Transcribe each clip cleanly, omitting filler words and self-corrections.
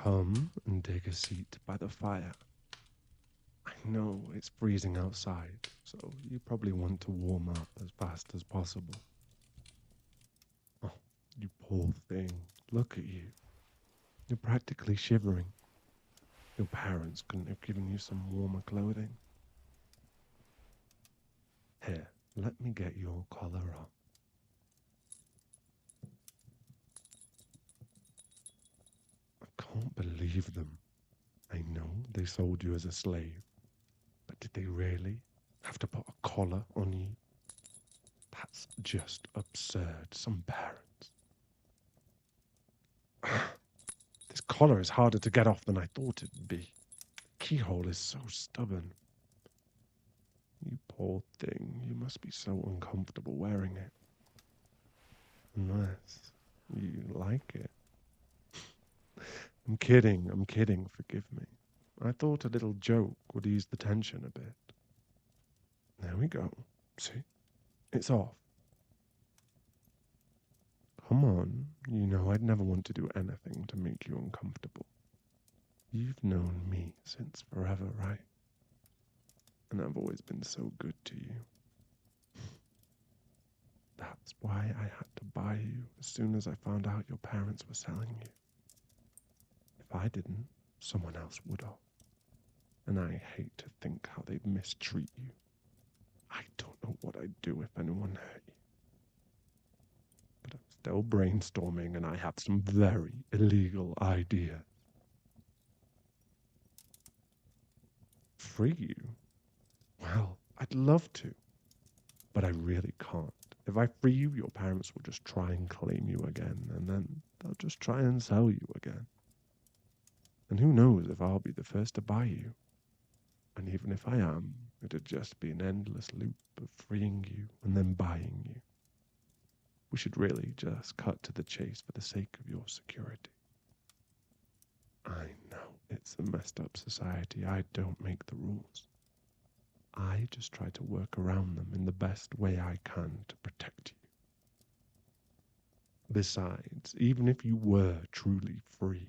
Come and take a seat by the fire. I know it's freezing outside, so you probably want to warm up as fast as possible. Oh, you poor thing. Look at you. You're practically shivering. Your parents couldn't have given you some warmer clothing. Here, let me get your collar on. I can't believe them. I know they sold you as a slave, but did they really have to put a collar on you? That's just absurd. Some parents. This collar is harder to get off than I thought it would be. The keyhole is so stubborn. You poor thing, you must be so uncomfortable wearing it. Unless you like it. I'm kidding, forgive me. I thought a little joke would ease the tension a bit. There we go. See? It's off. Come on, you know I'd never want to do anything to make you uncomfortable. You've known me since forever, right? And I've always been so good to you. That's why I had to buy you as soon as I found out your parents were selling you. If I didn't, someone else would have. And I hate to think how they'd mistreat you. I don't know what I'd do if anyone hurt you. But I'm still brainstorming and I have some very illegal ideas. Free you? Well, I'd love to. But I really can't. If I free you, your parents will just try and claim you again, and then they'll just try and sell you again. And who knows if I'll be the first to buy you. And even if I am, it'd just be an endless loop of freeing you and then buying you. We should really just cut to the chase for the sake of your security. I know it's a messed up society. I don't make the rules. I just try to work around them in the best way I can to protect you. Besides, even if you were truly free,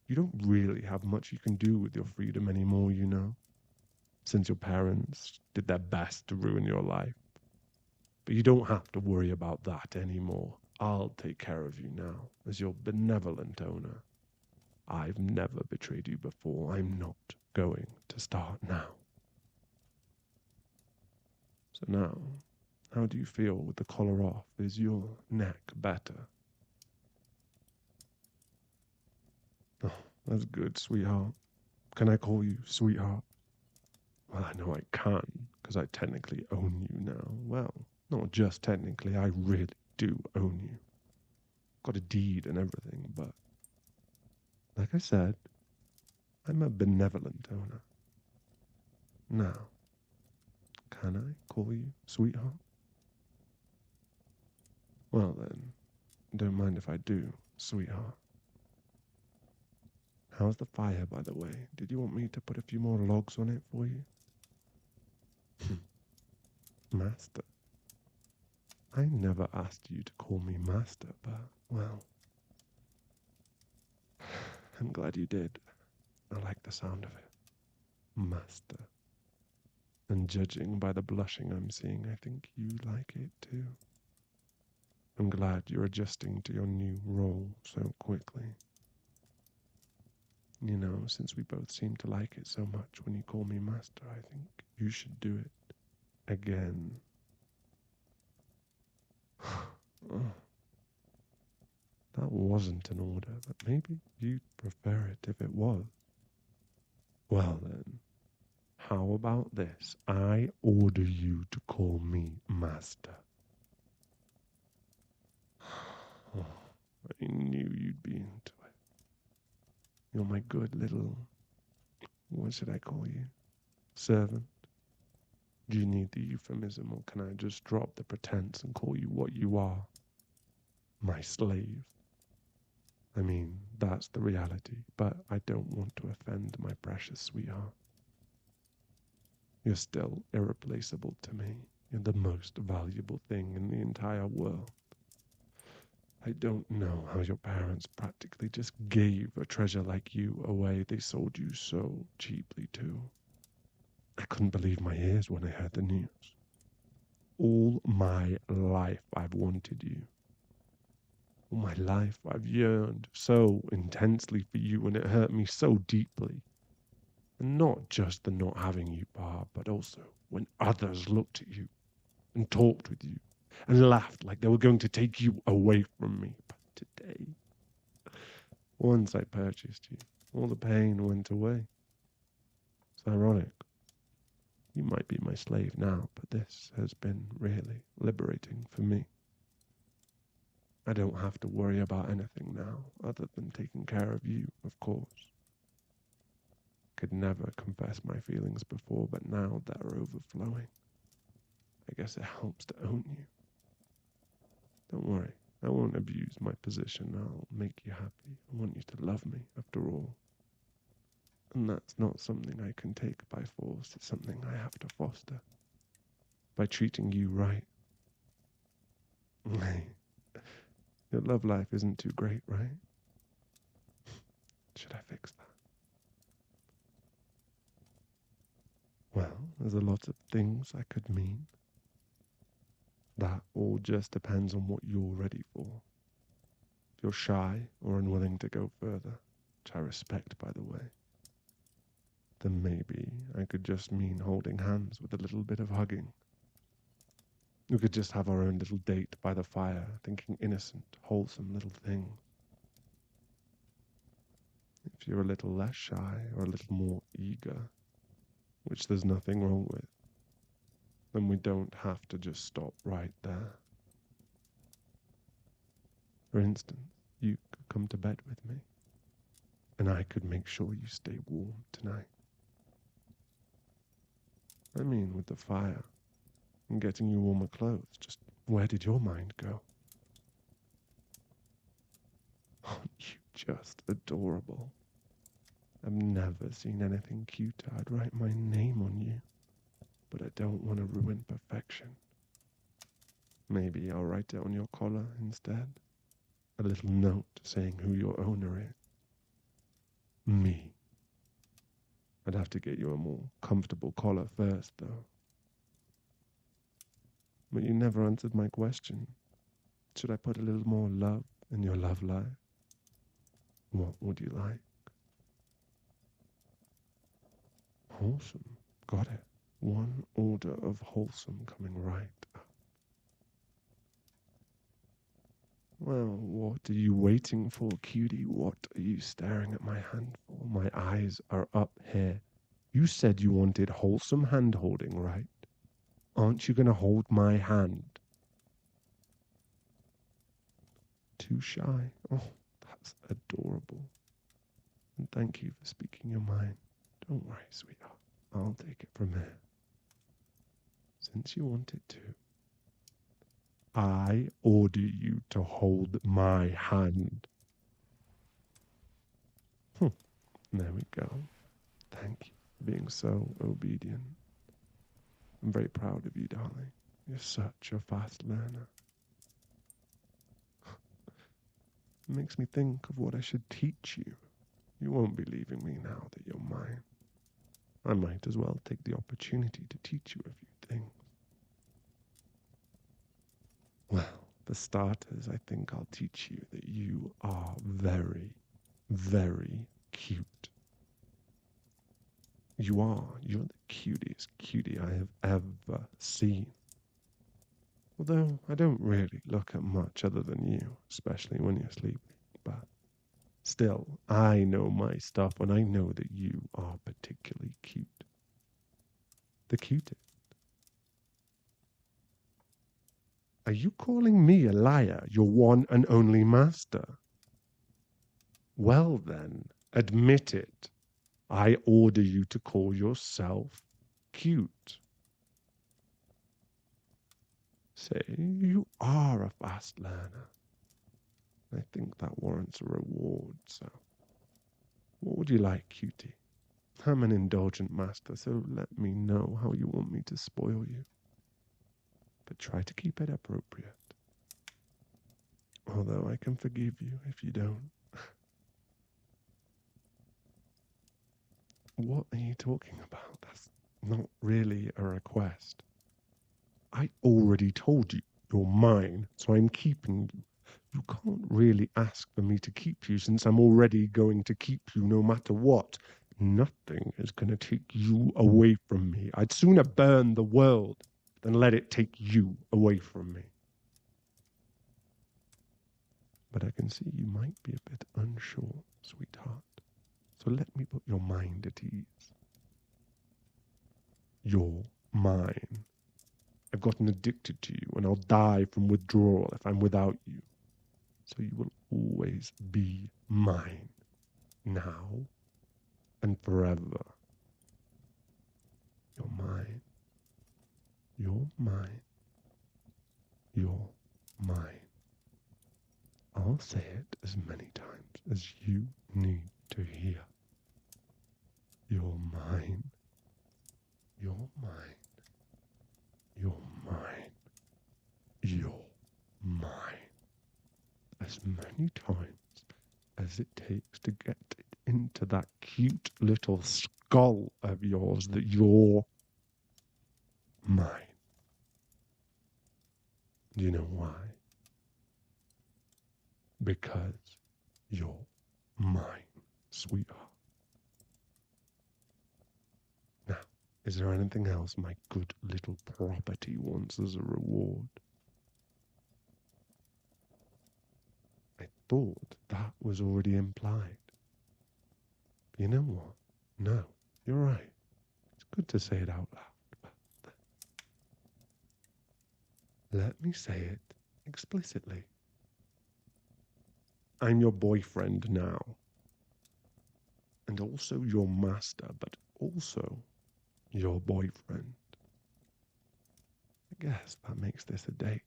you don't really have much you can do with your freedom anymore, you know, since your parents did their best to ruin your life. But you don't have to worry about that anymore. I'll take care of you now as your benevolent owner. I've never betrayed you before. I'm not going to start now. So now, how do you feel with the collar off? Is your neck better? Oh, that's good, sweetheart. Can I call you sweetheart? Well, I know I can, because I technically own you now. Well, not just technically, I really do own you. Got a deed and everything, but like I said, I'm a benevolent owner. Now, can I call you sweetheart? Well then, don't mind if I do, sweetheart. How's the fire, by the way? Did you want me to put a few more logs on it for you? Master. I never asked you to call me master, but, well, I'm glad you did. I like the sound of it. Master. And judging by the blushing I'm seeing, I think you like it too. I'm glad you're adjusting to your new role so quickly. You know, since we both seem to like it so much when you call me master, I think you should do it again. Oh, that wasn't an order, but maybe you'd prefer it if it was. Well then, how about this? I order you to call me master. Oh, I knew you'd be into it. You're my good little, what should I call you? Servant? Do you need the euphemism, or can I just drop the pretense and call you what you are? My slave. I mean, that's the reality, but I don't want to offend my precious sweetheart. You're still irreplaceable to me. You're the most valuable thing in the entire world. I don't know how your parents practically just gave a treasure like you away. They sold you so cheaply, too. I couldn't believe my ears when I heard the news. All my life I've wanted you. All my life I've yearned so intensely for you, and it hurt me so deeply. And not just the not having you part, but also when others looked at you and talked with you and laughed like they were going to take you away from me. But today, once I purchased you, all the pain went away. It's ironic. You might be my slave now, but this has been really liberating for me. I don't have to worry about anything now other than taking care of you, of course. Could never confess my feelings before, but now they're overflowing. I guess it helps to own you. Don't worry, I won't abuse my position. I'll make you happy. I want you to love me, after all. And that's not something I can take by force. It's something I have to foster. By treating you right. Hey, your love life isn't too great, right? Should I fix that? Well, there's a lot of things I could mean. That all just depends on what you're ready for. If you're shy or unwilling to go further, which I respect, by the way, then maybe I could just mean holding hands with a little bit of hugging. We could just have our own little date by the fire, thinking innocent, wholesome little things. If you're a little less shy or a little more eager, which there's nothing wrong with, then we don't have to just stop right there. For instance, you could come to bed with me, and I could make sure you stay warm tonight. I mean, with the fire and getting you warmer clothes, just where did your mind go? Aren't you just adorable? I've never seen anything cuter. I'd write my name on you, but I don't want to ruin perfection. Maybe I'll write it on your collar instead. A little note saying who your owner is. Me. I'd have to get you a more comfortable collar first, though. But you never answered my question. Should I put a little more love in your love life? What would you like? Wholesome. Got it. One order of wholesome coming right up. Well, what are you waiting for, cutie? What are you staring at my hand for? My eyes are up here. You said you wanted wholesome hand-holding, right? Aren't you going to hold my hand? Too shy. Oh, that's adorable. And thank you for speaking your mind. Don't worry, sweetheart. I'll take it from here. Since you wanted to, I order you to hold my hand. There we go. Thank you for being so obedient. I'm very proud of you, darling. You're such a fast learner. It makes me think of what I should teach you. You won't be leaving me now that you're mine. I might as well take the opportunity to teach you a few things. Well, for starters, I think I'll teach you that you are very, very cute. You are. You're the cutest cutie I have ever seen. Although I don't really look at much other than you, especially when you're sleeping. But still, I know my stuff, and I know that you are particularly cute. The cutest. Are you calling me a liar, your one and only master? Well then, admit it. I order you to call yourself cute. Say, you are a fast learner. I think that warrants a reward, so what would you like, cutie? I'm an indulgent master, so let me know how you want me to spoil you. But try to keep it appropriate. Although I can forgive you if you don't. What are you talking about? That's not really a request. I already told you you're mine, so I'm keeping you. You can't really ask for me to keep you since I'm already going to keep you no matter what. Nothing is going to take you away from me. I'd sooner burn the world than let it take you away from me. But I can see you might be a bit unsure, sweetheart. So let me put your mind at ease. You're mine. I've gotten addicted to you, and I'll die from withdrawal if I'm without you. So you will always be mine, now and forever. You're mine. You're mine. You're mine. I'll say it as many times as you need to hear. You're mine. You're mine. You're mine. You're mine. As many times as it takes to get it into that cute little skull of yours that you're mine. Do you know why? Because you're mine, sweetheart. Now, is there anything else my good little property wants as a reward? I thought that was already implied. You know what? No, you're right. It's good to say it out loud. But let me say it explicitly. I'm your boyfriend now. And also your master, but also your boyfriend. I guess that makes this a date.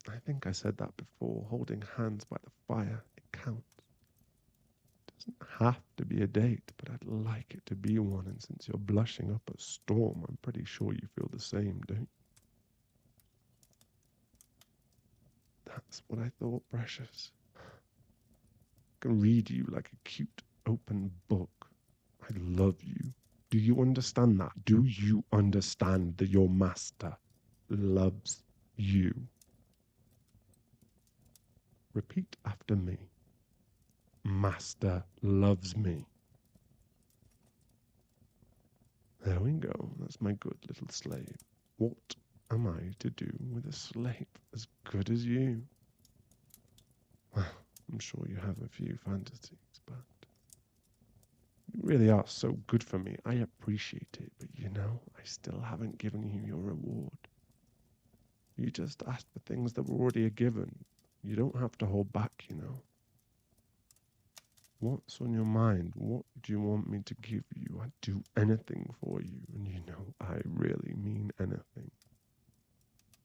I think I said that before. Holding hands by the fire, it counts. It doesn't have to be a date, but I'd like it to be one. And since you're blushing up a storm, I'm pretty sure you feel the same, don't you? That's what I thought, precious. I can read you like a cute open book. I love you. Do you understand that? Do you understand that your master loves you? Repeat after me. Master loves me. There we go. That's my good little slave. What am I to do with a slave as good as you? Well, I'm sure you have a few fantasies, but you really are so good for me. I appreciate it, but you know, I still haven't given you your reward. You just asked for things that were already a given. You don't have to hold back, you know. What's on your mind? What do you want me to give you? I'd do anything for you, and you know I really mean anything.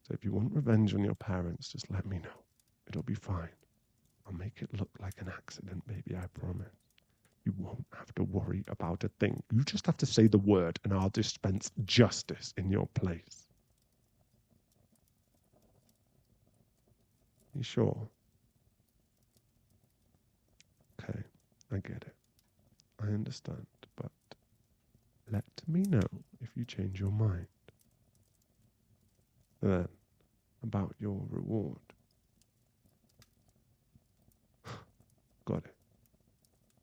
So if you want revenge on your parents, just let me know. It'll be fine. I'll make it look like an accident, baby, I promise. You won't have to worry about a thing. You just have to say the word, and I'll dispense justice in your place. You sure? Okay, I get it. I understand, but let me know if you change your mind. Then, about your reward. Got it.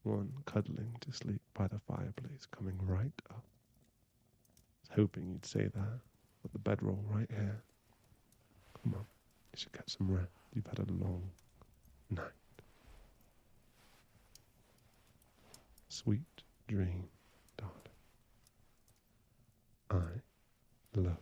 One cuddling to sleep by the fireplace coming right up. I was hoping you'd say that. Put the bedroll right here. Come on, you should get some rest. You've had a long night. Sweet dream, darling. I love